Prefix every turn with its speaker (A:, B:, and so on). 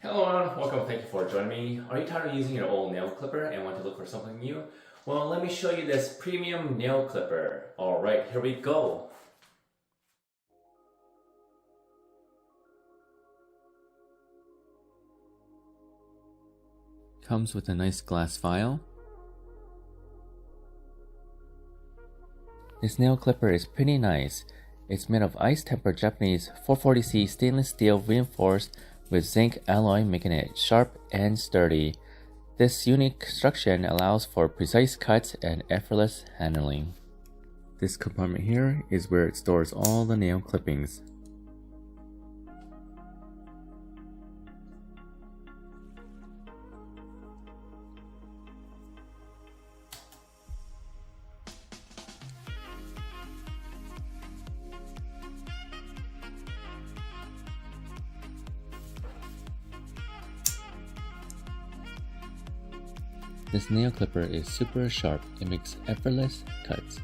A: Hello everyone, welcome, thank you for joining me. Are you tired of using your old nail clipper and want to look for something new? Well, let me show you this premium nail clipper. Alright, here we go. Comes with a nice glass vial. This nail clipper is pretty nice. It's made of ice-tempered Japanese 440C stainless steel reinforced with zinc alloy, making it sharp and sturdy. This unique construction allows for precise cuts and effortless handling. This compartment here is where it stores all the nail clippings. This nail clipper is super sharp. It makes effortless cuts.